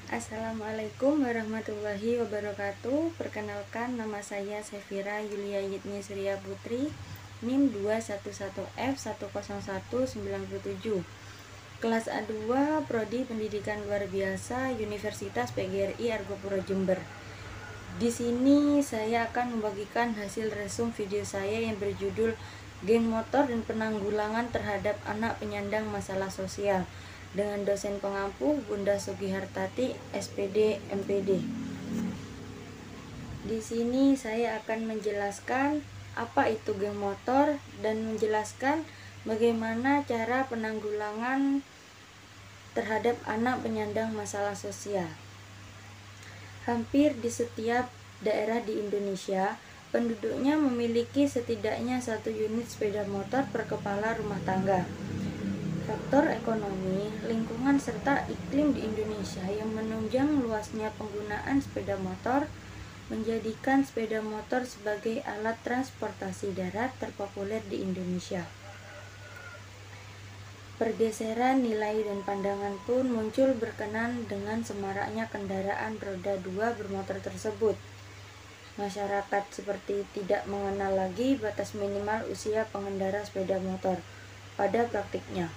Assalamualaikum warahmatullahi wabarakatuh. Perkenalkan, nama saya Sefira Yulia Yitni Surya Putri, NIM 211F101977, kelas A2, Prodi Pendidikan Luar Biasa, Universitas PGRI Argopuro Jember. Di sini saya akan membagikan hasil resum video saya yang berjudul Geng Motor dan Penanggulangan Terhadap Anak Penyandang Masalah Sosial, dengan dosen pengampu Bunda Sugihartati, SPD, MPD. Di sini saya akan menjelaskan apa itu geng motor dan menjelaskan bagaimana cara penanggulangan terhadap anak penyandang masalah sosial. Hampir di setiap daerah di Indonesia, penduduknya memiliki setidaknya 1 unit sepeda motor per kepala rumah tangga. Faktor ekonomi, lingkungan, serta iklim di Indonesia yang menunjang luasnya penggunaan sepeda motor menjadikan sepeda motor sebagai alat transportasi darat terpopuler di Indonesia. Pergeseran nilai dan pandangan pun muncul berkenan dengan semaraknya kendaraan roda 2 bermotor tersebut. Masyarakat seperti tidak mengenal lagi batas minimal usia pengendara sepeda motor pada praktiknya.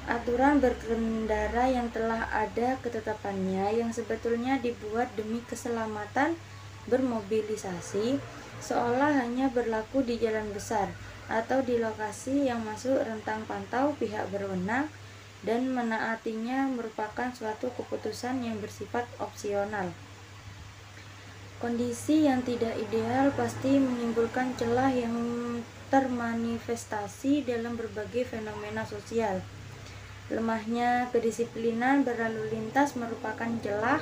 Aturan berkendara yang telah ada ketetapannya yang sebetulnya dibuat demi keselamatan bermobilisasi seolah hanya berlaku di jalan besar atau di lokasi yang masuk rentang pantau pihak berwenang, dan menaatinya merupakan suatu keputusan yang bersifat opsional. Kondisi yang tidak ideal pasti menimbulkan celah yang termanifestasi dalam berbagai fenomena sosial. Lemahnya kedisiplinan berlalu lintas merupakan celah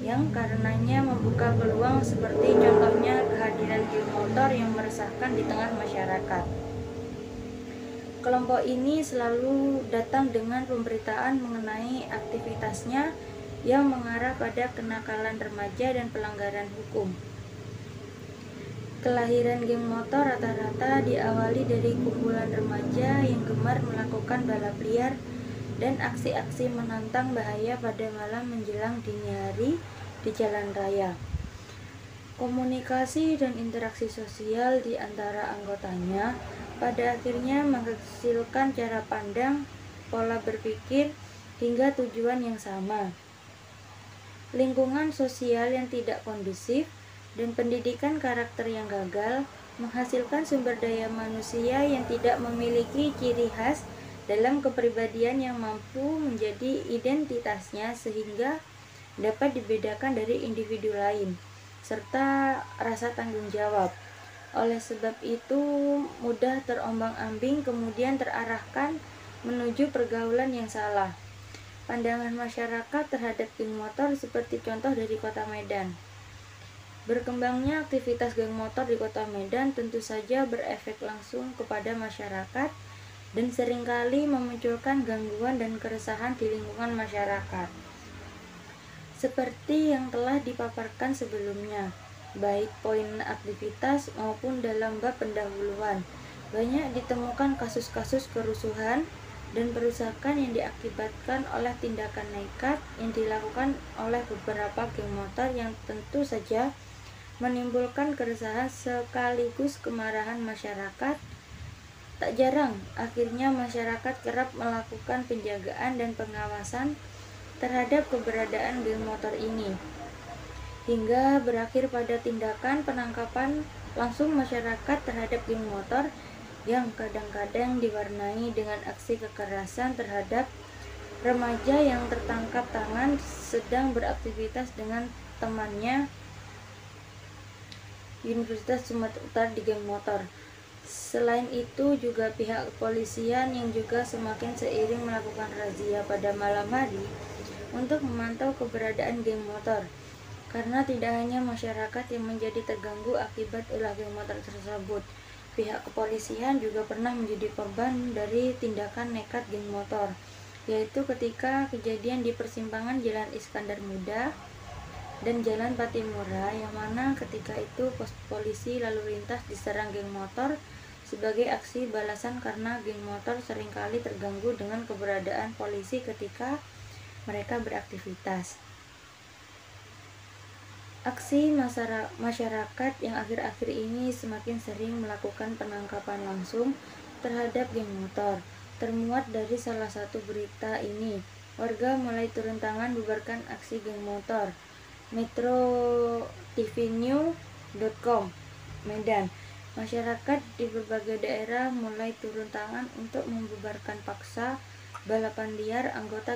yang karenanya membuka peluang, seperti contohnya kehadiran geng motor yang meresahkan di tengah masyarakat. Kelompok ini selalu datang dengan pemberitaan mengenai aktivitasnya yang mengarah pada kenakalan remaja dan pelanggaran hukum. Kelahiran geng motor rata-rata diawali dari kumpulan remaja yang gemar melakukan balap liar dan aksi-aksi menantang bahaya pada malam menjelang dini hari di jalan raya. Komunikasi dan interaksi sosial di antara anggotanya pada akhirnya menghasilkan cara pandang, pola berpikir, hingga tujuan yang sama. Lingkungan sosial yang tidak kondusif dan pendidikan karakter yang gagal menghasilkan sumber daya manusia yang tidak memiliki ciri khas dalam kepribadian yang mampu menjadi identitasnya sehingga dapat dibedakan dari individu lain, serta rasa tanggung jawab. Oleh sebab itu mudah terombang-ambing kemudian terarahkan menuju pergaulan yang salah. Pandangan masyarakat terhadap geng motor seperti contoh dari Kota Medan. Berkembangnya aktivitas geng motor di Kota Medan tentu saja berefek langsung kepada masyarakat dan seringkali memunculkan gangguan dan keresahan di lingkungan masyarakat. Seperti yang telah dipaparkan sebelumnya, baik poin aktivitas maupun dalam bab pendahuluan, banyak ditemukan kasus-kasus kerusuhan dan perusakan yang diakibatkan oleh tindakan nekat yang dilakukan oleh beberapa geng motor yang tentu saja menimbulkan keresahan sekaligus kemarahan masyarakat. Tak jarang, akhirnya masyarakat kerap melakukan penjagaan dan pengawasan terhadap keberadaan geng motor ini, hingga berakhir pada tindakan penangkapan langsung masyarakat terhadap geng motor yang kadang-kadang diwarnai dengan aksi kekerasan terhadap remaja yang tertangkap tangan sedang beraktivitas dengan temannya Universitas Sumatera Utara di geng motor. Selain itu juga pihak kepolisian yang juga semakin seiring melakukan razia pada malam hari untuk memantau keberadaan geng motor, karena tidak hanya masyarakat yang menjadi terganggu akibat ulah geng motor tersebut. Pihak kepolisian juga pernah menjadi korban dari tindakan nekat geng motor, yaitu ketika kejadian di persimpangan Jalan Iskandar Muda dan Jalan Patimura, yang mana ketika itu pos polisi lalu lintas diserang geng motor sebagai aksi balasan karena geng motor seringkali terganggu dengan keberadaan polisi ketika mereka beraktivitas. Aksi masyarakat yang akhir-akhir ini semakin sering melakukan penangkapan langsung terhadap geng motor termuat dari salah satu berita ini. Warga mulai turun tangan bubarkan aksi geng motor. metrotvnew.com Medan. Masyarakat di berbagai daerah mulai turun tangan untuk membubarkan paksa balapan liar anggota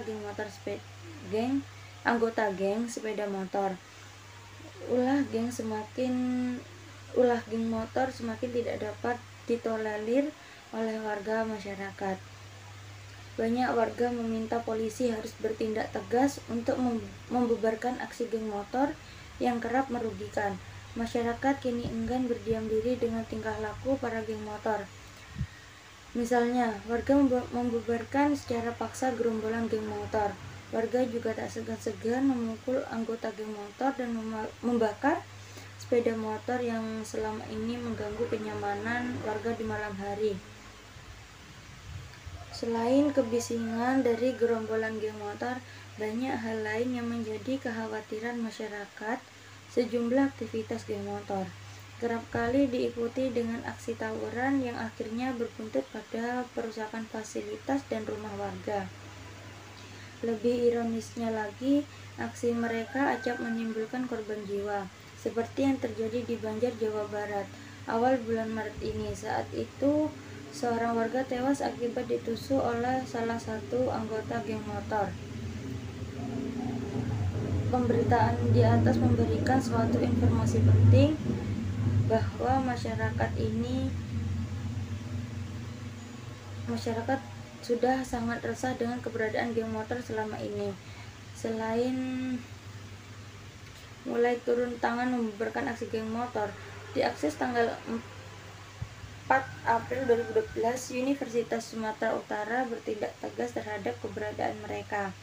geng sepeda motor. Ulah geng motor semakin tidak dapat ditolerir oleh warga masyarakat. Banyak warga meminta polisi harus bertindak tegas untuk membubarkan aksi geng motor yang kerap merugikan. Masyarakat kini enggan berdiam diri dengan tingkah laku para geng motor. Misalnya, warga membubarkan secara paksa gerombolan geng motor. Warga juga tak segan-segan memukul anggota geng motor dan membakar sepeda motor yang selama ini mengganggu kenyamanan warga di malam hari. Selain kebisingan dari gerombolan geng motor, banyak hal lain yang menjadi kekhawatiran masyarakat. Sejumlah aktivitas geng motor kerap kali diikuti dengan aksi tawuran yang akhirnya berbuntut pada perusakan fasilitas dan rumah warga. Lebih ironisnya lagi, aksi mereka acap menimbulkan korban jiwa, seperti yang terjadi di Banjar, Jawa Barat, awal bulan Maret ini. Saat itu, seorang warga tewas akibat ditusuk oleh salah satu anggota geng motor. Pemberitaan di atas memberikan suatu informasi penting bahwa masyarakat sudah sangat resah dengan keberadaan geng motor selama ini. Selain mulai turun tangan membubarkan aksi geng motor, di Akses tanggal 4 April 2012, Universitas Sumatera Utara bertindak tegas terhadap keberadaan mereka.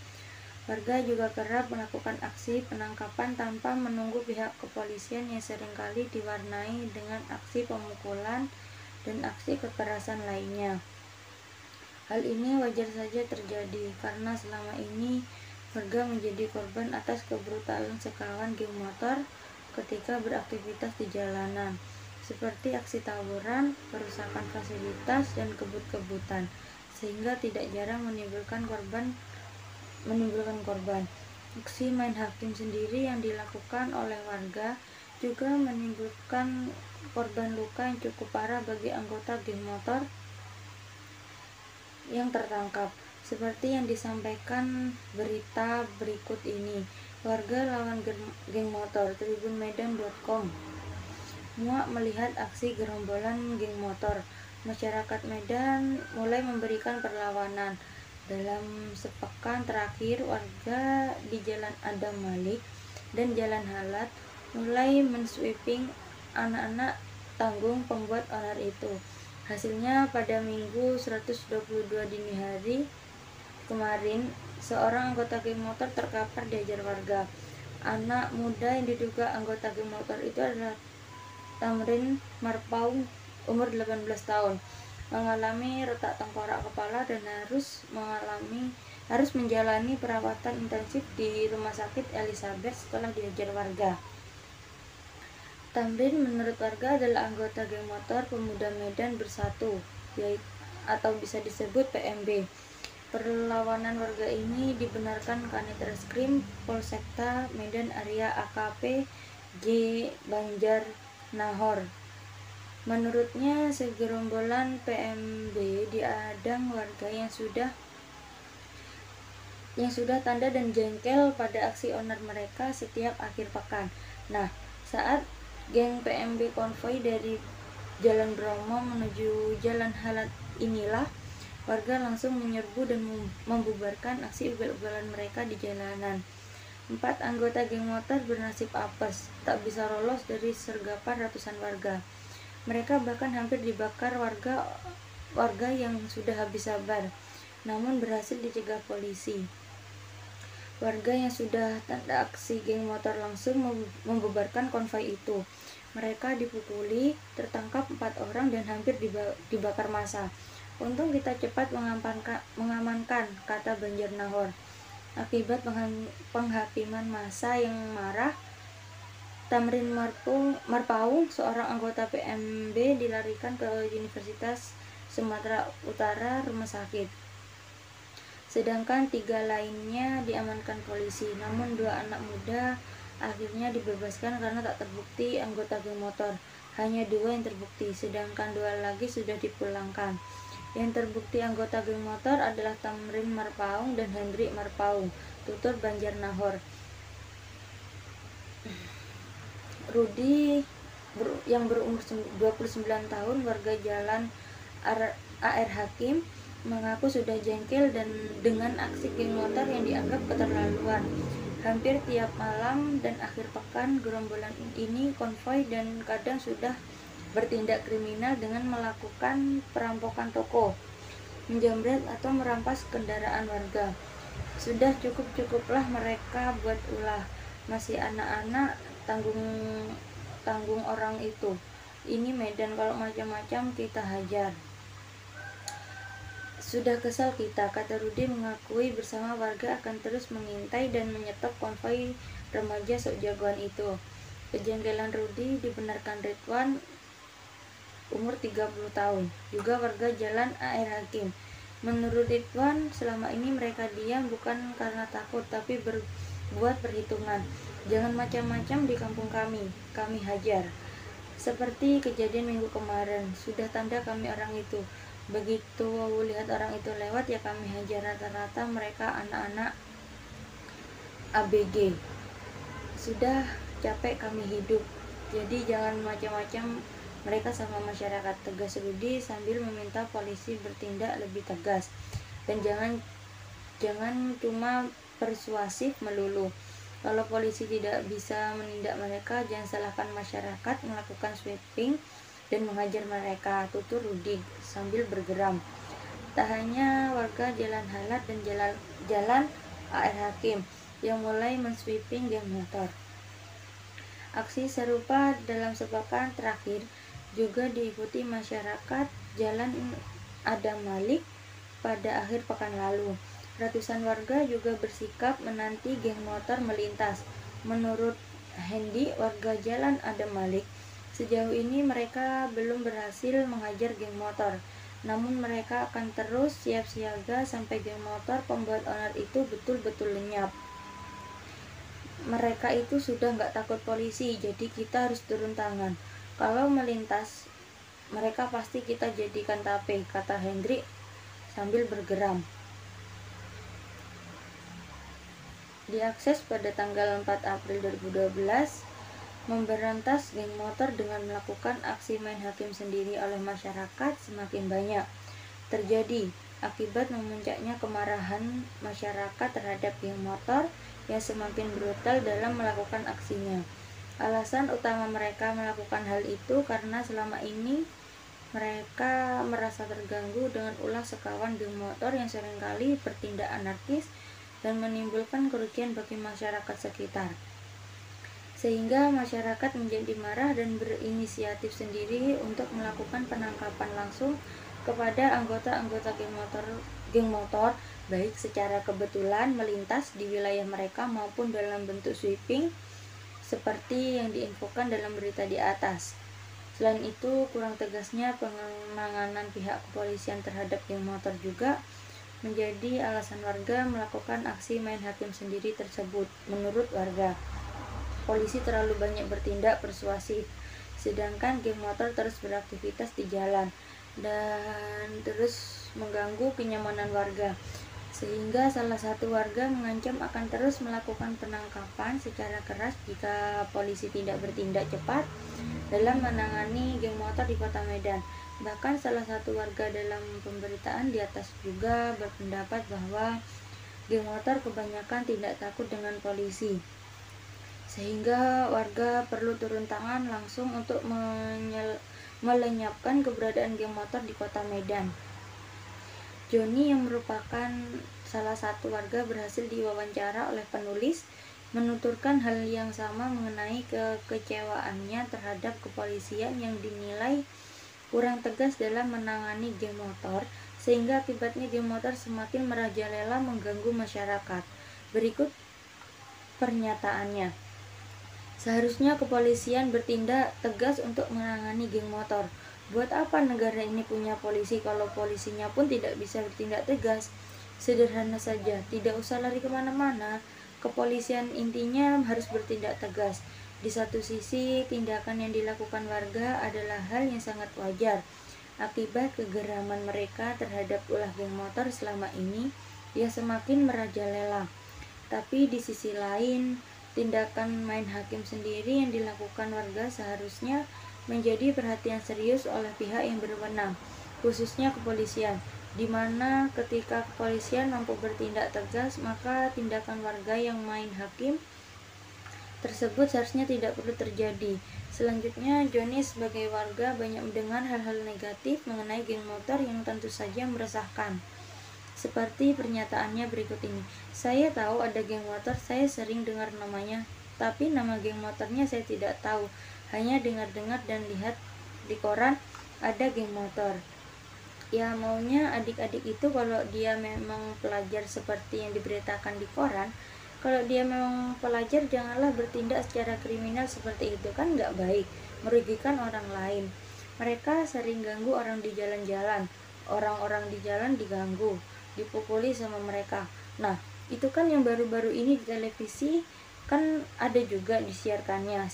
Warga juga kerap melakukan aksi penangkapan tanpa menunggu pihak kepolisian yang seringkali diwarnai dengan aksi pemukulan dan aksi kekerasan lainnya. Hal ini wajar saja terjadi karena selama ini warga menjadi korban atas kebrutalan sekawan geng motor ketika beraktivitas di jalanan, seperti aksi tawuran, perusakan fasilitas, dan kebut-kebutan, sehingga tidak jarang menimbulkan korban. Aksi main hakim sendiri yang dilakukan oleh warga juga menimbulkan korban luka yang cukup parah bagi anggota geng motor yang tertangkap, seperti yang disampaikan berita berikut ini. Warga lawan geng motor, tribunmedan.com. Muak melihat aksi gerombolan geng motor, masyarakat Medan mulai memberikan perlawanan. Dalam sepekan terakhir, warga di Jalan Adam Malik dan Jalan Halat mulai mensweeping anak-anak tanggung pembuat onar itu. Hasilnya, pada Minggu 122 dini hari kemarin, seorang anggota geng motor terkapar dihajar warga. Anak muda yang diduga anggota geng motor itu adalah Tamrin Marpaung, umur 18 tahun. Mengalami retak tengkorak kepala dan harus menjalani perawatan intensif di Rumah Sakit Elizabeth setelah dihajar warga. Tamrin menurut warga adalah anggota geng motor Pemuda Medan Bersatu, atau bisa disebut PMB. Perlawanan warga ini dibenarkan Kanit Reskrim Polsekta Medan Area AKP J Banjar Nahor. Menurutnya, segerombolan PMB diadang warga yang sudah tanda dan jengkel pada aksi onar mereka setiap akhir pekan. Nah, saat geng PMB konvoi dari Jalan Bromo menuju Jalan Halat inilah, warga langsung menyerbu dan membubarkan aksi ugal-ugalan mereka di jalanan. 4 anggota geng motor bernasib apes, tak bisa lolos dari sergapan ratusan warga. Mereka bahkan hampir dibakar warga yang sudah habis sabar, namun berhasil dicegah polisi. Warga yang sudah tanda aksi geng motor langsung membubarkan konvoi itu. Mereka dipukuli, tertangkap 4 orang dan hampir dibakar massa. Untung kita cepat mengamankan, kata Banjar Nahor. Akibat penghakiman massa yang marah, Tamrin Marpaung, seorang anggota PMB, dilarikan ke Universitas Sumatera Utara rumah sakit. Sedangkan 3 lainnya diamankan polisi. Namun 2 anak muda akhirnya dibebaskan karena tak terbukti anggota geng motor. Hanya 2 yang terbukti, sedangkan 2 lagi sudah dipulangkan. Yang terbukti anggota geng motor adalah Tamrin Marpaung dan Hendrik Marpaung, tutur Banjarnahor. Rudi yang berumur 29 tahun, warga Jalan AR Hakim, mengaku sudah jengkel dan dengan aksi geng motor yang dianggap keterlaluan. Hampir tiap malam dan akhir pekan, gerombolan ini konvoi dan kadang sudah bertindak kriminal dengan melakukan perampokan toko, menjamret atau merampas kendaraan warga. Sudah cukuplah mereka buat ulah. Masih anak-anak, tanggung orang itu. Ini Medan, kalau macam-macam kita hajar. Sudah kesal kita, kata Rudi mengakui bersama warga akan terus mengintai dan menyetop konvoi remaja sok jagoan itu. Kejengkelan Rudi dibenarkan Ridwan, umur 30 tahun, juga warga Jalan AR Hakim. Menurut Ridwan, selama ini mereka diam bukan karena takut, tapi berbuat perhitungan. Jangan macam-macam di kampung kami hajar. Seperti kejadian minggu kemarin, sudah tanda kami orang itu. Begitu lihat orang itu lewat, ya kami hajar. Rata-rata mereka anak-anak ABG. Sudah capek kami hidup, jadi jangan macam-macam mereka sama masyarakat, tegas Rudi sambil meminta polisi bertindak lebih tegas. Dan jangan cuma persuasif melulu. Kalau polisi tidak bisa menindak mereka, jangan salahkan masyarakat melakukan sweeping dan menghajar mereka, tutur Rudi sambil bergeram. Tak hanya warga Jalan Halat dan Jalan AR Hakim yang mulai mensweeping geng motor. Aksi serupa dalam sepekan terakhir juga diikuti masyarakat Jalan Adam Malik pada akhir pekan lalu. Ratusan warga juga bersikap menanti geng motor melintas. Menurut Hendi, warga Jalan Adam Malik, sejauh ini mereka belum berhasil menghajar geng motor. Namun mereka akan terus siap siaga sampai geng motor pembuat onar itu betul-betul lenyap. Mereka itu sudah nggak takut polisi, jadi kita harus turun tangan. Kalau melintas, mereka pasti kita jadikan tape, kata Hendrik sambil bergeram. Diakses pada tanggal 4 April 2012, memberantas geng motor dengan melakukan aksi main hakim sendiri oleh masyarakat semakin banyak terjadi akibat memuncaknya kemarahan masyarakat terhadap geng motor yang semakin brutal dalam melakukan aksinya. Alasan utama mereka melakukan hal itu karena selama ini mereka merasa terganggu dengan ulah sekawan geng motor yang seringkali bertindak anarkis dan menimbulkan kerugian bagi masyarakat sekitar. Sehingga masyarakat menjadi marah dan berinisiatif sendiri untuk melakukan penangkapan langsung kepada anggota-anggota geng motor, baik secara kebetulan melintas di wilayah mereka maupun dalam bentuk sweeping seperti yang diinfokan dalam berita di atas. Selain itu, kurang tegasnya penanganan pihak kepolisian terhadap geng motor juga menjadi alasan warga melakukan aksi main hakim sendiri tersebut. Menurut warga, polisi terlalu banyak bertindak persuasif, sedangkan geng motor terus beraktivitas di jalan dan terus mengganggu kenyamanan warga. Sehingga salah satu warga mengancam akan terus melakukan penangkapan secara keras jika polisi tidak bertindak cepat dalam menangani geng motor di Kota Medan. Bahkan salah satu warga dalam pemberitaan di atas juga berpendapat bahwa geng motor kebanyakan tidak takut dengan polisi, sehingga warga perlu turun tangan langsung untuk melenyapkan keberadaan geng motor di Kota Medan. Joni yang merupakan salah satu warga berhasil diwawancara oleh penulis menuturkan hal yang sama mengenai kekecewaannya terhadap kepolisian yang dinilai kurang tegas dalam menangani geng motor, sehingga akibatnya geng motor semakin merajalela mengganggu masyarakat. Berikut pernyataannya. Seharusnya kepolisian bertindak tegas untuk menangani geng motor. Buat apa negara ini punya polisi kalau polisinya pun tidak bisa bertindak tegas? Sederhana saja, tidak usah lari kemana-mana. Kepolisian intinya harus bertindak tegas. Di satu sisi, tindakan yang dilakukan warga adalah hal yang sangat wajar. Akibat kegeraman mereka terhadap ulah geng motor selama ini, ia semakin merajalela. Tapi di sisi lain, tindakan main hakim sendiri yang dilakukan warga seharusnya menjadi perhatian serius oleh pihak yang berwenang, khususnya kepolisian, di mana ketika kepolisian mampu bertindak tegas, maka tindakan warga yang main hakim tersebut seharusnya tidak perlu terjadi. Selanjutnya, Joni sebagai warga banyak mendengar hal-hal negatif mengenai geng motor yang tentu saja meresahkan. Seperti pernyataannya berikut ini. Saya tahu ada geng motor, saya sering dengar namanya, tapi nama geng motornya saya tidak tahu. Hanya dengar-dengar dan lihat di koran ada geng motor. Ya maunya adik-adik itu kalau dia memang pelajar seperti yang diberitakan di koran, kalau dia memang pelajar janganlah bertindak secara kriminal seperti itu, kan nggak baik, merugikan orang lain. Mereka sering ganggu orang di jalan-jalan, orang-orang di jalan diganggu, dipukuli sama mereka. Nah, itu kan yang baru-baru ini di televisi kan ada juga disiarkannya.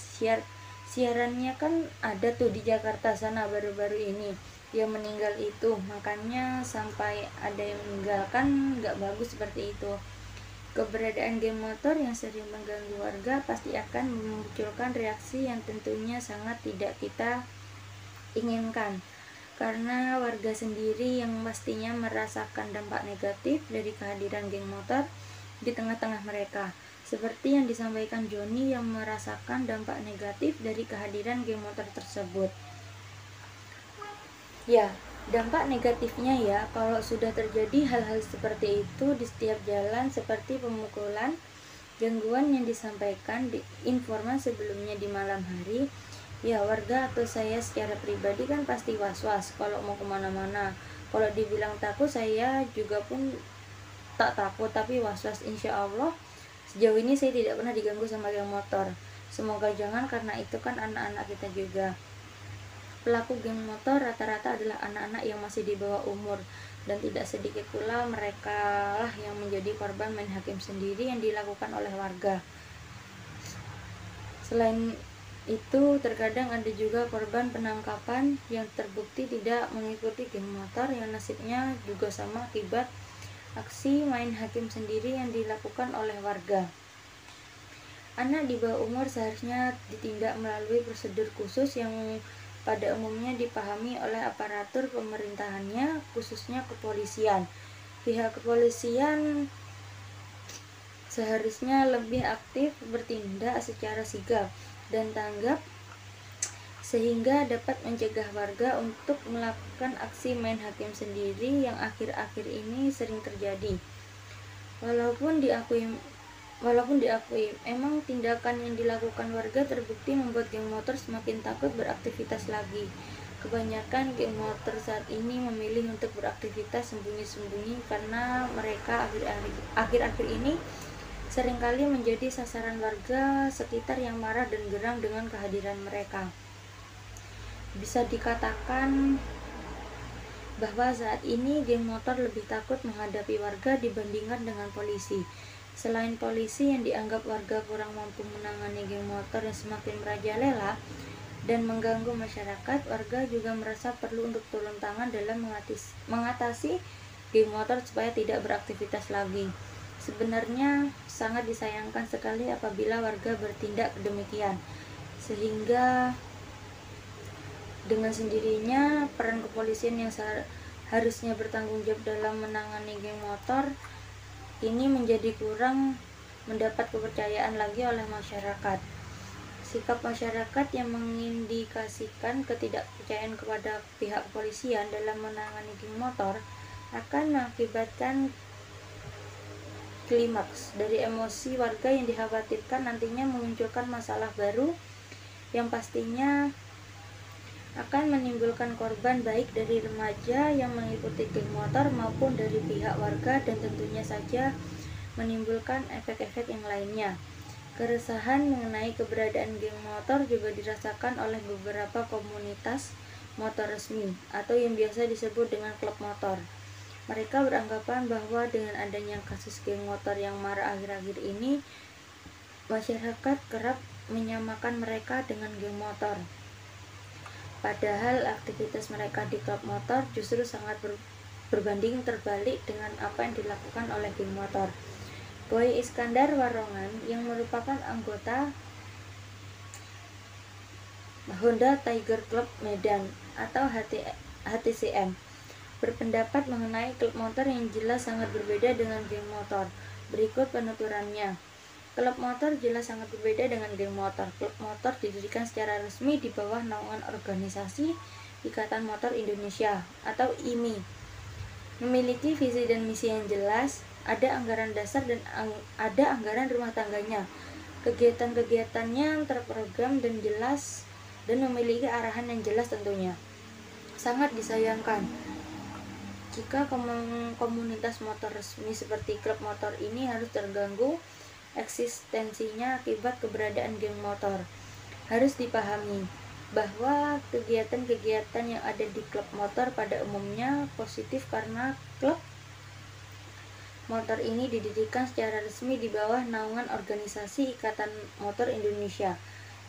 Siarannya kan ada tuh di Jakarta sana baru-baru ini yang meninggal itu. Makanya sampai ada yang meninggal, kan nggak bagus seperti itu. Keberadaan geng motor yang sering mengganggu warga pasti akan memunculkan reaksi yang tentunya sangat tidak kita inginkan. Karena warga sendiri yang pastinya merasakan dampak negatif dari kehadiran geng motor di tengah-tengah mereka. Seperti yang disampaikan Joni yang merasakan dampak negatif dari kehadiran geng motor tersebut. Ya, dampak negatifnya ya, kalau sudah terjadi hal-hal seperti itu di setiap jalan seperti pemukulan, gangguan yang disampaikan di informasi sebelumnya di malam hari, ya warga atau saya secara pribadi kan pasti was-was kalau mau kemana-mana. Kalau dibilang takut, saya juga pun tak takut, tapi was-was. Insya Allah sejauh ini saya tidak pernah diganggu sama geng motor. Semoga jangan, karena itu kan anak-anak kita juga. Pelaku geng motor rata-rata adalah anak-anak yang masih di bawah umur, dan tidak sedikit pula mereka lah yang menjadi korban main hakim sendiri yang dilakukan oleh warga. Selain itu, terkadang ada juga korban penangkapan yang terbukti tidak mengikuti geng motor yang nasibnya juga sama akibat aksi main hakim sendiri yang dilakukan oleh warga. Anak di bawah umur seharusnya ditindak melalui prosedur khusus yang pada umumnya dipahami oleh aparatur pemerintahannya, khususnya kepolisian. Pihak kepolisian seharusnya lebih aktif bertindak secara sigap dan tanggap sehingga dapat mencegah warga untuk melakukan aksi main hakim sendiri yang akhir-akhir ini sering terjadi. Walaupun diakui emang tindakan yang dilakukan warga terbukti membuat geng motor semakin takut beraktivitas lagi. Kebanyakan geng motor saat ini memilih untuk beraktivitas sembunyi-sembunyi karena mereka akhir-akhir ini seringkali menjadi sasaran warga sekitar yang marah dan geram dengan kehadiran mereka. Bisa dikatakan bahwa saat ini geng motor lebih takut menghadapi warga dibandingkan dengan polisi. Selain polisi yang dianggap warga kurang mampu menangani geng motor yang semakin merajalela dan mengganggu masyarakat, warga juga merasa perlu untuk turun tangan dalam mengatasi geng motor supaya tidak beraktivitas lagi. Sebenarnya sangat disayangkan sekali apabila warga bertindak demikian, sehingga dengan sendirinya peran kepolisian yang harusnya bertanggung jawab dalam menangani geng motor ini menjadi kurang mendapat kepercayaan lagi oleh masyarakat. Sikap masyarakat yang mengindikasikan ketidakpercayaan kepada pihak kepolisian dalam menangani geng motor akan mengakibatkan klimaks dari emosi warga yang dikhawatirkan nantinya memunculkan masalah baru yang pastinya akan menimbulkan korban baik dari remaja yang mengikuti geng motor maupun dari pihak warga, dan tentunya saja menimbulkan efek-efek yang lainnya. Keresahan mengenai keberadaan geng motor juga dirasakan oleh beberapa komunitas motor resmi atau yang biasa disebut dengan klub motor. Mereka beranggapan bahwa dengan adanya kasus geng motor yang marak akhir-akhir ini, masyarakat kerap menyamakan mereka dengan geng motor. Padahal aktivitas mereka di klub motor justru sangat berbanding terbalik dengan apa yang dilakukan oleh geng motor. Boy Iskandar Warongan yang merupakan anggota Honda Tiger Club Medan atau HTCM berpendapat mengenai klub motor yang jelas sangat berbeda dengan geng motor. Berikut penuturannya. Klub motor jelas sangat berbeda dengan geng motor. Klub motor didirikan secara resmi di bawah naungan organisasi Ikatan Motor Indonesia atau IMI. Memiliki visi dan misi yang jelas, ada anggaran dasar dan ada anggaran rumah tangganya. Kegiatan-kegiatannya terprogram dan jelas dan memiliki arahan yang jelas tentunya. Sangat disayangkan jika komunitas motor resmi seperti klub motor ini harus terganggu eksistensinya akibat keberadaan geng motor. Harus dipahami bahwa kegiatan-kegiatan yang ada di klub motor pada umumnya positif karena klub motor ini didirikan secara resmi di bawah naungan organisasi Ikatan Motor Indonesia,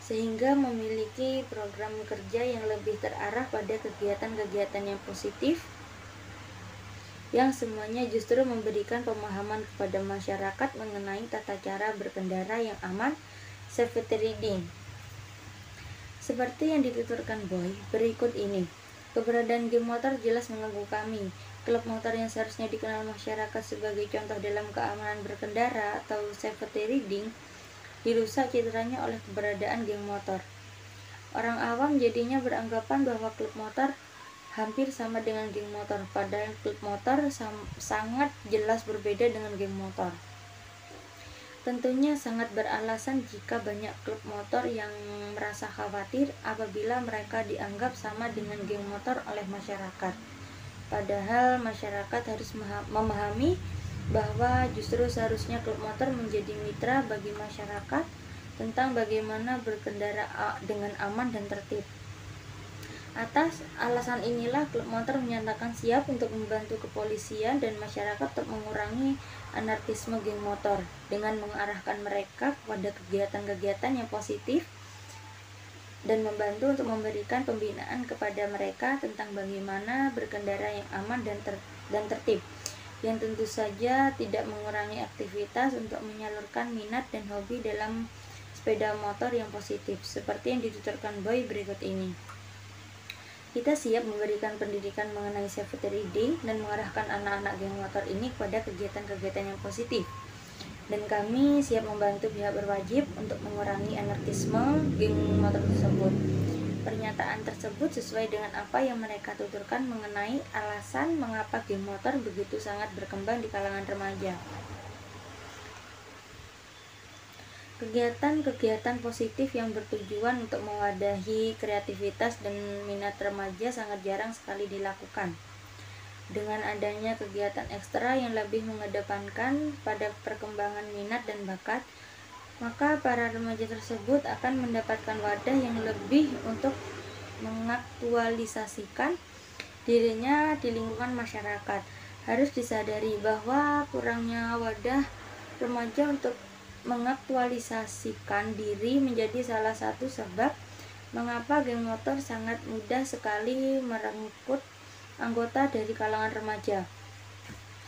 sehingga memiliki program kerja yang lebih terarah pada kegiatan-kegiatan yang positif yang semuanya justru memberikan pemahaman kepada masyarakat mengenai tata cara berkendara yang aman, safety riding. Seperti yang dituturkan Boy, berikut ini. Keberadaan geng motor jelas mengganggu kami. Klub motor yang seharusnya dikenal masyarakat sebagai contoh dalam keamanan berkendara atau safety riding, dirusak citranya oleh keberadaan geng motor. Orang awam jadinya beranggapan bahwa klub motor hampir sama dengan geng motor, padahal klub motor sangat jelas berbeda dengan geng motor. Tentunya sangat beralasan jika banyak klub motor yang merasa khawatir apabila mereka dianggap sama dengan geng motor oleh masyarakat. Padahal masyarakat harus memahami bahwa justru seharusnya klub motor menjadi mitra bagi masyarakat tentang bagaimana berkendara dengan aman dan tertib. Atas alasan inilah klub motor menyatakan siap untuk membantu kepolisian dan masyarakat untuk mengurangi anarkisme geng motor dengan mengarahkan mereka kepada kegiatan-kegiatan yang positif dan membantu untuk memberikan pembinaan kepada mereka tentang bagaimana berkendara yang aman dan tertib, yang tentu saja tidak mengurangi aktivitas untuk menyalurkan minat dan hobi dalam sepeda motor yang positif, seperti yang dituturkan Boy berikut ini. Kita siap memberikan pendidikan mengenai safety riding dan mengarahkan anak-anak geng motor ini kepada kegiatan-kegiatan yang positif. Dan kami siap membantu pihak berwajib untuk mengurangi anarkisme geng motor tersebut. Pernyataan tersebut sesuai dengan apa yang mereka tuturkan mengenai alasan mengapa geng motor begitu sangat berkembang di kalangan remaja. Kegiatan-kegiatan positif yang bertujuan untuk mewadahi kreativitas dan minat remaja sangat jarang sekali dilakukan. Dengan adanya kegiatan ekstra yang lebih mengedepankan pada perkembangan minat dan bakat, maka para remaja tersebut akan mendapatkan wadah yang lebih untuk mengaktualisasikan dirinya di lingkungan masyarakat. Harus disadari bahwa kurangnya wadah remaja untuk mengaktualisasikan diri menjadi salah satu sebab mengapa geng motor sangat mudah sekali merenggut anggota dari kalangan remaja.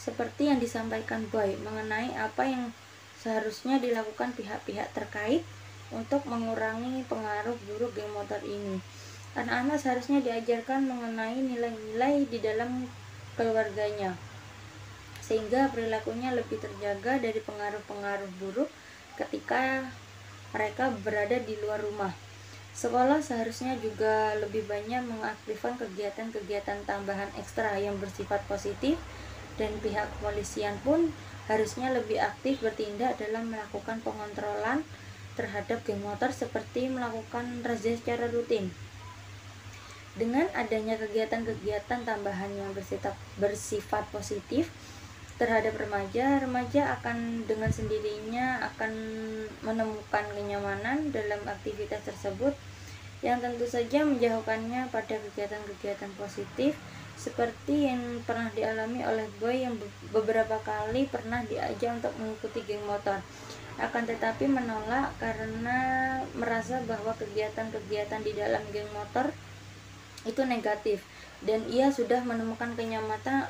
Seperti yang disampaikan Boy mengenai apa yang seharusnya dilakukan pihak-pihak terkait untuk mengurangi pengaruh buruk geng motor ini. Anak-anak seharusnya diajarkan mengenai nilai-nilai di dalam keluarganya, sehingga perilakunya lebih terjaga dari pengaruh-pengaruh buruk ketika mereka berada di luar rumah. Sekolah seharusnya juga lebih banyak mengaktifkan kegiatan-kegiatan tambahan ekstra yang bersifat positif, dan pihak kepolisian pun harusnya lebih aktif bertindak dalam melakukan pengontrolan terhadap geng motor seperti melakukan razia secara rutin. Dengan adanya kegiatan-kegiatan tambahan yang bersifat positif, terhadap remaja, remaja akan dengan sendirinya akan menemukan kenyamanan dalam aktivitas tersebut yang tentu saja menjauhkannya pada kegiatan-kegiatan positif seperti yang pernah dialami oleh Boy yang beberapa kali pernah diajak untuk mengikuti geng motor, akan tetapi menolak karena merasa bahwa kegiatan-kegiatan di dalam geng motor itu negatif dan ia sudah menemukan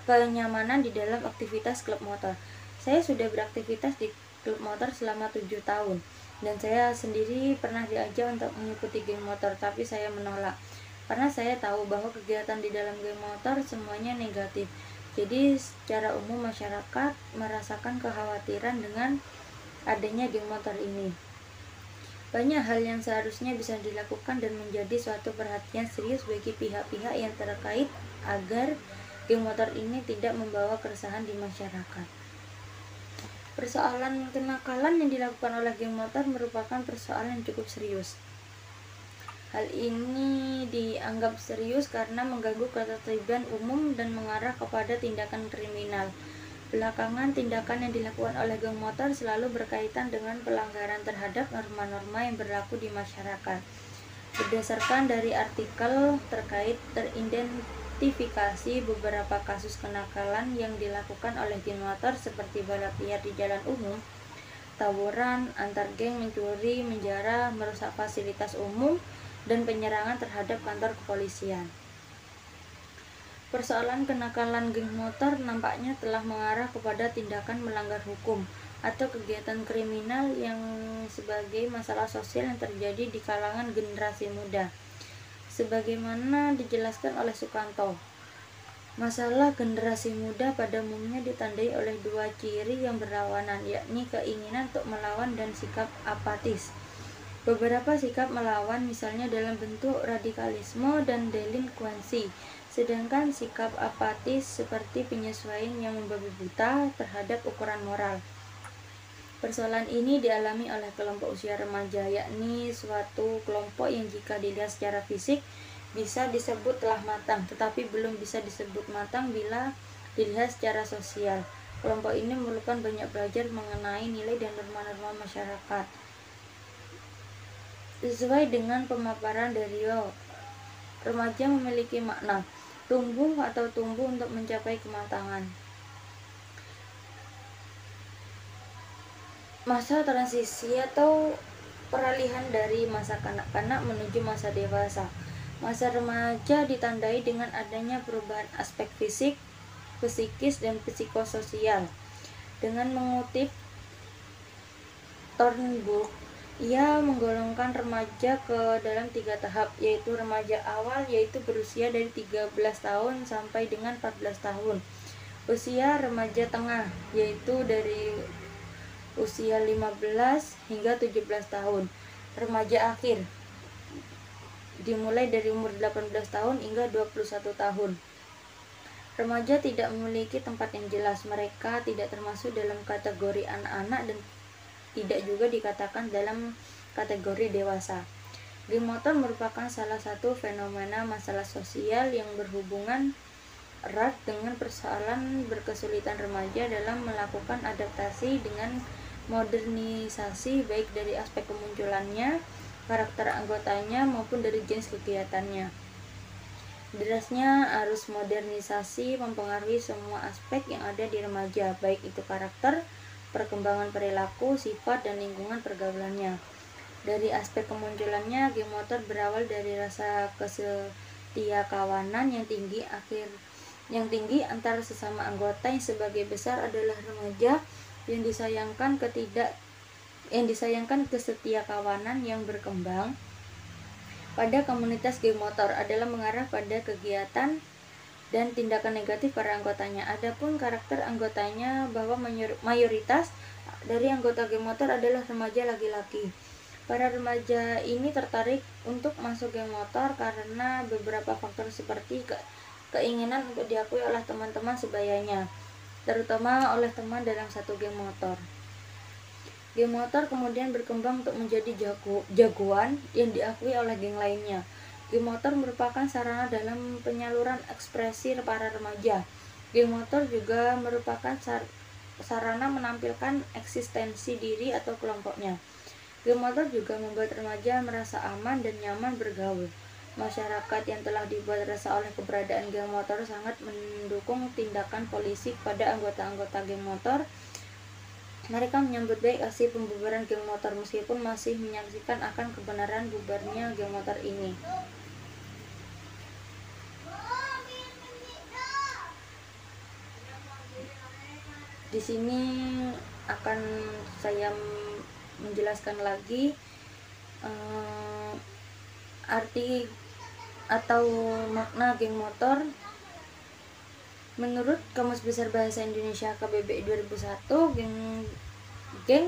kenyamanan di dalam aktivitas klub motor. Saya sudah beraktivitas di klub motor selama 7 tahun dan saya sendiri pernah diajak untuk mengikuti geng motor, tapi saya menolak karena saya tahu bahwa kegiatan di dalam geng motor semuanya negatif. Jadi secara umum masyarakat merasakan kekhawatiran dengan adanya geng motor ini. Banyak hal yang seharusnya bisa dilakukan dan menjadi suatu perhatian serius bagi pihak-pihak yang terkait agar geng motor ini tidak membawa keresahan di masyarakat. Persoalan kenakalan yang dilakukan oleh geng motor merupakan persoalan yang cukup serius. Hal ini dianggap serius karena mengganggu ketertiban umum dan mengarah kepada tindakan kriminal. Belakangan, tindakan yang dilakukan oleh geng motor selalu berkaitan dengan pelanggaran terhadap norma-norma yang berlaku di masyarakat. Berdasarkan dari artikel terkait, teridentifikasi beberapa kasus kenakalan yang dilakukan oleh geng motor seperti balap liar di jalan umum, tawuran antar geng, mencuri, menjara, merusak fasilitas umum, dan penyerangan terhadap kantor kepolisian. Persoalan kenakalan geng motor nampaknya telah mengarah kepada tindakan melanggar hukum atau kegiatan kriminal yang sebagai masalah sosial yang terjadi di kalangan generasi muda. Sebagaimana dijelaskan oleh Sukanto, masalah generasi muda pada umumnya ditandai oleh dua ciri yang berlawanan, yakni keinginan untuk melawan dan sikap apatis. Beberapa sikap melawan misalnya dalam bentuk radikalisme dan delinkuensi, sedangkan sikap apatis seperti penyesuaian yang membabi buta terhadap ukuran moral. Persoalan ini dialami oleh kelompok usia remaja, yakni suatu kelompok yang jika dilihat secara fisik bisa disebut telah matang, tetapi belum bisa disebut matang bila dilihat secara sosial. Kelompok ini memerlukan banyak belajar mengenai nilai dan norma-norma masyarakat. Sesuai dengan pemaparan Dario, remaja memiliki makna tumbuh atau tumbuh untuk mencapai kematangan. Masa transisi atau peralihan dari masa kanak-kanak menuju masa dewasa. Masa remaja ditandai dengan adanya perubahan aspek fisik, psikis, dan psikososial. Dengan mengutip Thornburg, ia menggolongkan remaja ke dalam 3 tahap, yaitu remaja awal, yaitu berusia dari 13 tahun sampai dengan 14 tahun. Usia remaja tengah, yaitu dari usia 15 hingga 17 tahun. Remaja akhir, dimulai dari umur 18 tahun hingga 21 tahun. Remaja tidak memiliki tempat yang jelas, mereka tidak termasuk dalam kategori anak-anak dan tidak juga dikatakan dalam kategori dewasa. Geng motor merupakan salah satu fenomena masalah sosial yang berhubungan erat dengan persoalan berkesulitan remaja dalam melakukan adaptasi dengan modernisasi, baik dari aspek kemunculannya, karakter anggotanya, maupun dari jenis kegiatannya. Derasnya arus modernisasi mempengaruhi semua aspek yang ada di remaja, baik itu karakter, perkembangan perilaku, sifat, dan lingkungan pergaulannya. Dari aspek kemunculannya, geng motor berawal dari rasa kesetiakawanan yang tinggi antara sesama anggota yang sebagai besar adalah remaja, yang disayangkan kesetiakawanan yang berkembang pada komunitas geng motor adalah mengarah pada kegiatan dan tindakan negatif para anggotanya. Adapun karakter anggotanya bahwa mayoritas dari anggota geng motor adalah remaja laki-laki. Para remaja ini tertarik untuk masuk geng motor karena beberapa faktor seperti keinginan untuk diakui oleh teman-teman sebayanya, terutama oleh teman dalam satu geng motor. Geng motor kemudian berkembang untuk menjadi jagoan yang diakui oleh geng lainnya. Geng motor merupakan sarana dalam penyaluran ekspresi para remaja. Geng motor juga merupakan sarana menampilkan eksistensi diri atau kelompoknya. Geng motor juga membuat remaja merasa aman dan nyaman bergaul. Masyarakat yang telah dibuat resah oleh keberadaan geng motor sangat mendukung tindakan polisi kepada anggota-anggota geng motor. Mereka menyambut baik aksi pembubaran geng motor meskipun masih menyaksikan akan kebenaran bubarnya geng motor ini. Di sini akan saya menjelaskan lagi arti atau makna geng motor. Menurut Kamus Besar Bahasa Indonesia KBBI 2001, geng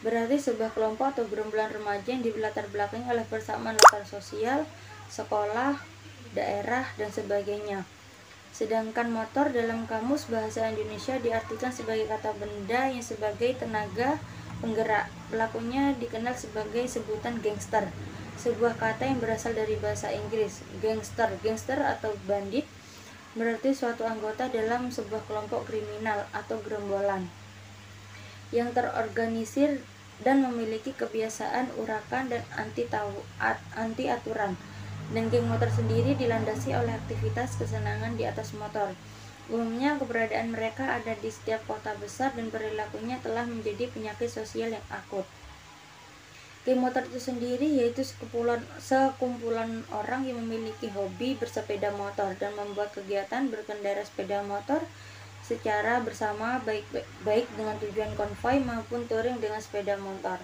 berarti sebuah kelompok atau gerombolan remaja yang dilatar belakangi oleh persamaan latar sosial, sekolah, daerah, dan sebagainya. Sedangkan motor dalam Kamus Bahasa Indonesia diartikan sebagai kata benda yang sebagai tenaga penggerak. Pelakunya dikenal sebagai sebutan gangster, sebuah kata yang berasal dari bahasa Inggris. Gangster atau bandit berarti suatu anggota dalam sebuah kelompok kriminal atau gerombolan yang terorganisir dan memiliki kebiasaan urakan dan anti aturan. Dan geng motor sendiri dilandasi oleh aktivitas kesenangan di atas motor. Umumnya keberadaan mereka ada di setiap kota besar dan perilakunya telah menjadi penyakit sosial yang akut. Geng motor itu sendiri yaitu sekumpulan orang yang memiliki hobi bersepeda motor dan membuat kegiatan berkendara sepeda motor secara bersama, baik dengan tujuan konvoi maupun touring dengan sepeda motor.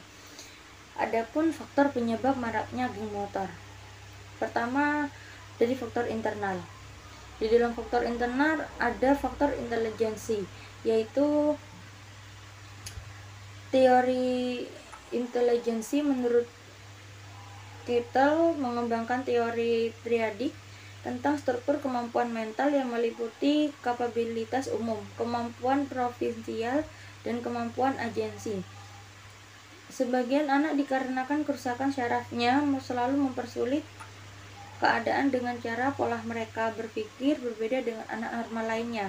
Adapun faktor penyebab maraknya geng motor. Pertama, dari faktor internal. Di dalam faktor internal ada faktor intelijensi, yaitu teori intelijensi menurut Kittel mengembangkan teori triadik tentang struktur kemampuan mental yang meliputi kapabilitas umum, kemampuan provinsial, dan kemampuan agensi. Sebagian anak dikarenakan kerusakan syarafnya selalu mempersulit keadaan dengan cara pola mereka berpikir berbeda dengan anak normal lainnya,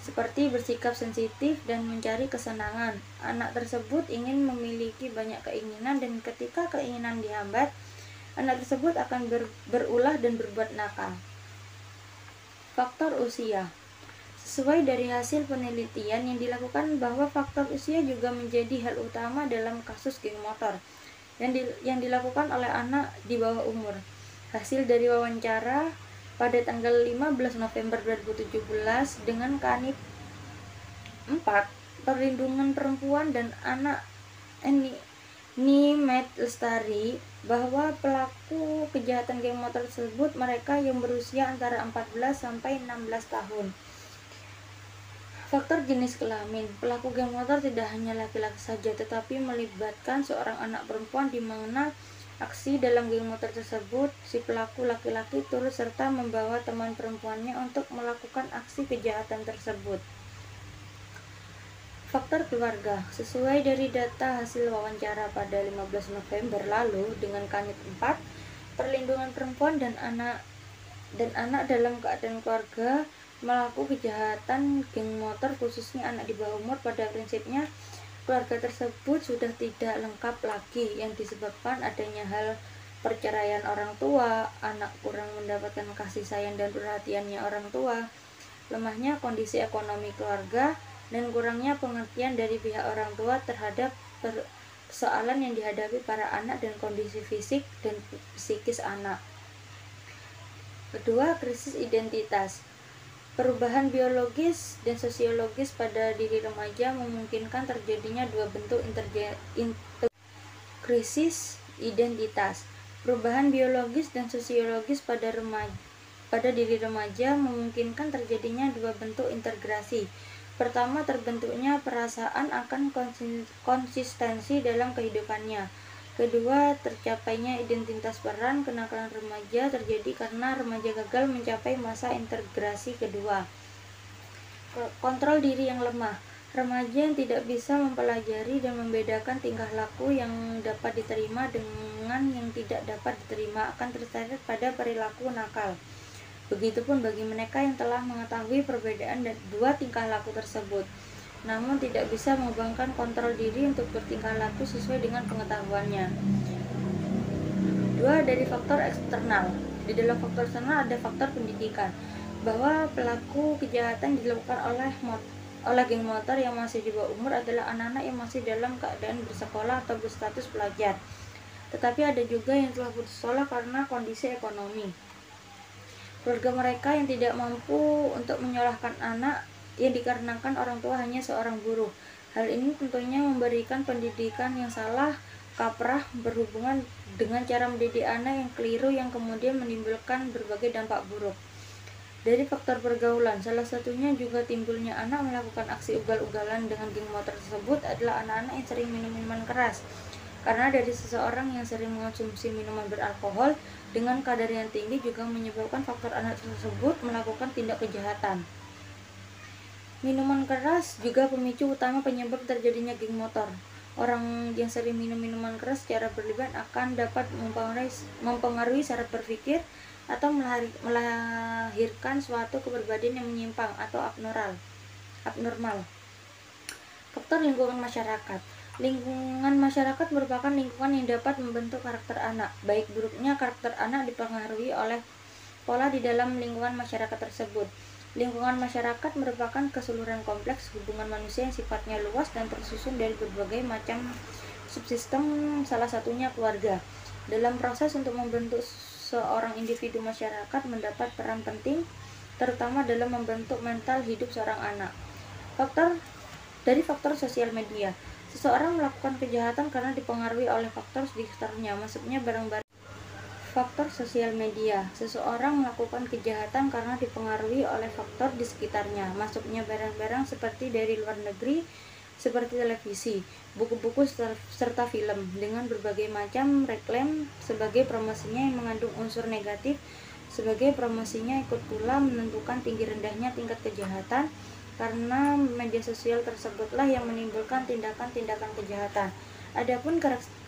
seperti bersikap sensitif dan mencari kesenangan. Anak tersebut ingin memiliki banyak keinginan dan ketika keinginan dihambat, anak tersebut akan berulah dan berbuat nakal. Faktor usia. Sesuai dari hasil penelitian yang dilakukan bahwa faktor usia juga menjadi hal utama dalam kasus geng motor yang dilakukan oleh anak di bawah umur. Hasil dari wawancara pada tanggal 15 November 2017 dengan Kanit 4 Perlindungan Perempuan dan Anak Nimet Lestari bahwa pelaku kejahatan geng motor tersebut mereka yang berusia antara 14 sampai 16 tahun. Faktor jenis kelamin. Pelaku geng motor tidak hanya laki-laki saja tetapi melibatkan seorang anak perempuan di mana aksi dalam geng motor tersebut, si pelaku laki-laki turut serta membawa teman perempuannya untuk melakukan aksi kejahatan tersebut. Faktor keluarga. Sesuai dari data hasil wawancara pada 15 November lalu dengan Kanit 4, Perlindungan Perempuan dan anak dalam keadaan keluarga melakukan kejahatan geng motor khususnya anak di bawah umur. Pada prinsipnya keluarga tersebut sudah tidak lengkap lagi yang disebabkan adanya hal perceraian orang tua, anak kurang mendapatkan kasih sayang dan perhatiannya orang tua, lemahnya kondisi ekonomi keluarga, dan kurangnya pengertian dari pihak orang tua terhadap persoalan yang dihadapi para anak dan kondisi fisik dan psikis anak. Kedua, krisis identitas. Perubahan biologis dan sosiologis pada diri remaja memungkinkan terjadinya dua bentuk krisis identitas. Perubahan biologis dan sosiologis pada diri remaja memungkinkan terjadinya dua bentuk integrasi. Pertama, terbentuknya perasaan akan konsistensi dalam kehidupannya. Kedua, tercapainya identitas peran. Kenakalan remaja terjadi karena remaja gagal mencapai masa integrasi kedua. Kontrol diri yang lemah. Remaja yang tidak bisa mempelajari dan membedakan tingkah laku yang dapat diterima dengan yang tidak dapat diterima akan terseret pada perilaku nakal. Begitupun bagi mereka yang telah mengetahui perbedaan dua tingkah laku tersebut. namun tidak bisa mengembangkan kontrol diri untuk bertingkah laku sesuai dengan pengetahuannya. 2. Dari faktor eksternal. Di dalam faktor eksternal ada faktor pendidikan, bahwa pelaku kejahatan dilakukan oleh geng motor yang masih di bawah umur adalah anak-anak yang masih dalam keadaan bersekolah atau berstatus pelajar. Tetapi ada juga yang telah putus sekolah karena kondisi ekonomi. Keluarga mereka yang tidak mampu untuk menyalahkan anak yang dikarenakan orang tua hanya seorang buruh. Hal ini tentunya memberikan pendidikan yang salah kaprah berhubungan dengan cara mendidik anak yang keliru yang kemudian menimbulkan berbagai dampak buruk. Dari faktor pergaulan, salah satunya juga timbulnya anak melakukan aksi ugal-ugalan dengan geng motor tersebut adalah anak-anak yang sering minum minuman keras. Karena dari seseorang yang sering mengonsumsi minuman beralkohol dengan kadar yang tinggi juga menyebabkan faktor anak tersebut melakukan tindak kejahatan. Minuman keras juga pemicu utama penyebab terjadinya geng motor. Orang yang sering minum minuman keras secara berlebihan akan dapat mempengaruhi cara berpikir atau melahirkan suatu kepribadian yang menyimpang atau abnormal. Faktor lingkungan masyarakat. Lingkungan masyarakat merupakan lingkungan yang dapat membentuk karakter anak. Baik buruknya karakter anak dipengaruhi oleh pola di dalam lingkungan masyarakat tersebut. Lingkungan masyarakat merupakan keseluruhan kompleks hubungan manusia yang sifatnya luas dan tersusun dari berbagai macam subsistem, salah satunya keluarga. Dalam proses untuk membentuk seorang individu masyarakat mendapat peran penting, terutama dalam membentuk mental hidup seorang anak. Dari faktor sosial media. Seseorang melakukan kejahatan karena dipengaruhi oleh faktor di sekitarnya, maksudnya barang-barang. Faktor sosial media. Seseorang melakukan kejahatan karena dipengaruhi oleh faktor di sekitarnya, masuknya barang-barang seperti dari luar negeri, seperti televisi, buku-buku serta film, dengan berbagai macam reklam sebagai promosinya yang mengandung unsur negatif. Sebagai promosinya ikut pula menentukan tinggi rendahnya tingkat kejahatan, karena media sosial tersebutlah yang menimbulkan tindakan-tindakan kejahatan. Adapun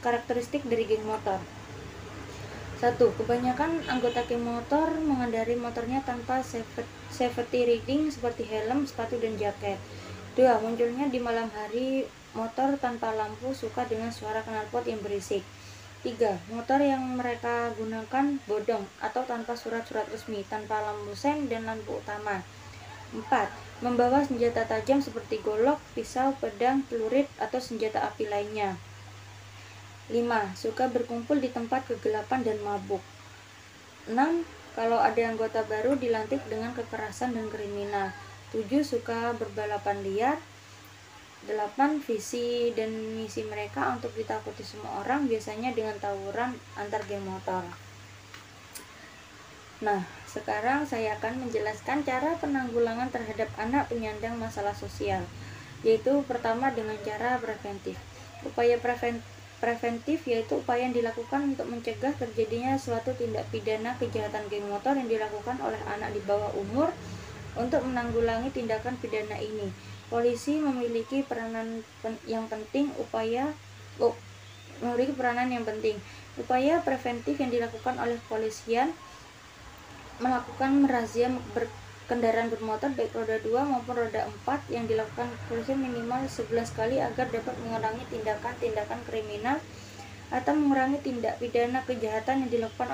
karakteristik dari geng motor. 1. Kebanyakan anggota geng motor mengendarai motornya tanpa safety riding seperti helm, sepatu, dan jaket. 2. Munculnya di malam hari, motor tanpa lampu, suka dengan suara knalpot yang berisik. 3. Motor yang mereka gunakan bodong atau tanpa surat-surat resmi, tanpa lampu sen dan lampu utama. 4. Membawa senjata tajam seperti golok, pisau, pedang, pelurit, atau senjata api lainnya. 5. Suka berkumpul di tempat kegelapan dan mabuk. 6. Kalau ada anggota baru dilantik dengan kekerasan dan kriminal. 7. Suka berbalapan liar. 8. Visi dan misi mereka untuk ditakuti semua orang, biasanya dengan tawuran antar geng motor. Nah, sekarang saya akan menjelaskan cara penanggulangan terhadap anak penyandang masalah sosial, yaitu pertama dengan cara preventif. Upaya preventif yaitu upaya yang dilakukan untuk mencegah terjadinya suatu tindak pidana kejahatan geng motor yang dilakukan oleh anak di bawah umur. Untuk menanggulangi tindakan pidana ini, polisi memiliki peranan yang penting. Upaya preventif yang dilakukan oleh kepolisian melakukan merazia kendaraan bermotor baik roda 2 maupun roda 4 yang dilakukan polisi minimal 11 kali agar dapat mengurangi tindakan-tindakan kriminal atau mengurangi tindak pidana kejahatan yang dilakukan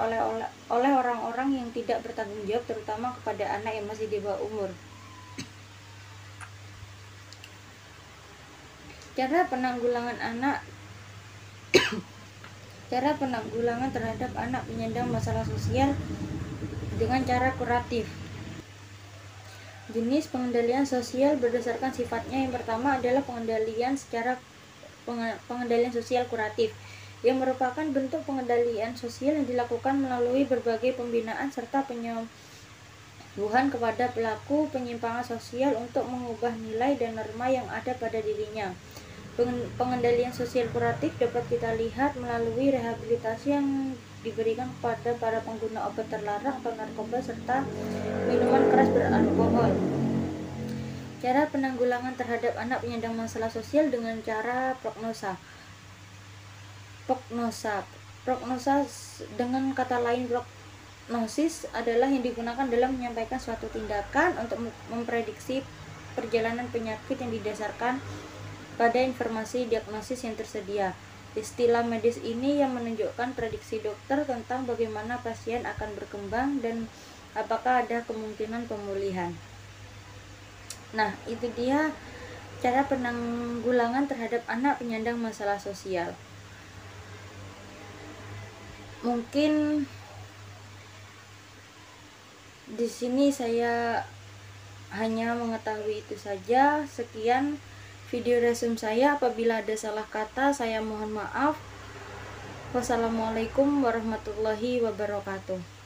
oleh orang-orang yang tidak bertanggung jawab, terutama kepada anak yang masih di bawah umur. Cara penanggulangan terhadap anak penyandang masalah sosial dengan cara kuratif. Jenis pengendalian sosial berdasarkan sifatnya. Yang pertama adalah pengendalian sosial kuratif, yang merupakan bentuk pengendalian sosial yang dilakukan melalui berbagai pembinaan serta penyembuhan kepada pelaku penyimpangan sosial untuk mengubah nilai dan norma yang ada pada dirinya. Pengendalian sosial kuratif dapat kita lihat melalui rehabilitasi yang diberikan kepada para pengguna obat terlarang atau narkoba serta minuman keras beralkohol. Cara penanggulangan terhadap anak penyandang masalah sosial dengan cara prognosa dengan kata lain prognosis adalah yang digunakan dalam menyampaikan suatu tindakan untuk memprediksi perjalanan penyakit yang didasarkan pada informasi diagnosis yang tersedia. Istilah medis ini yang menunjukkan prediksi dokter tentang bagaimana pasien akan berkembang dan apakah ada kemungkinan pemulihan. Nah, itu dia cara penanggulangan terhadap anak penyandang masalah sosial. Mungkin di sini saya hanya mengetahui itu saja. Sekian video resume saya. Apabila ada salah kata, saya mohon maaf. Wassalamualaikum warahmatullahi wabarakatuh.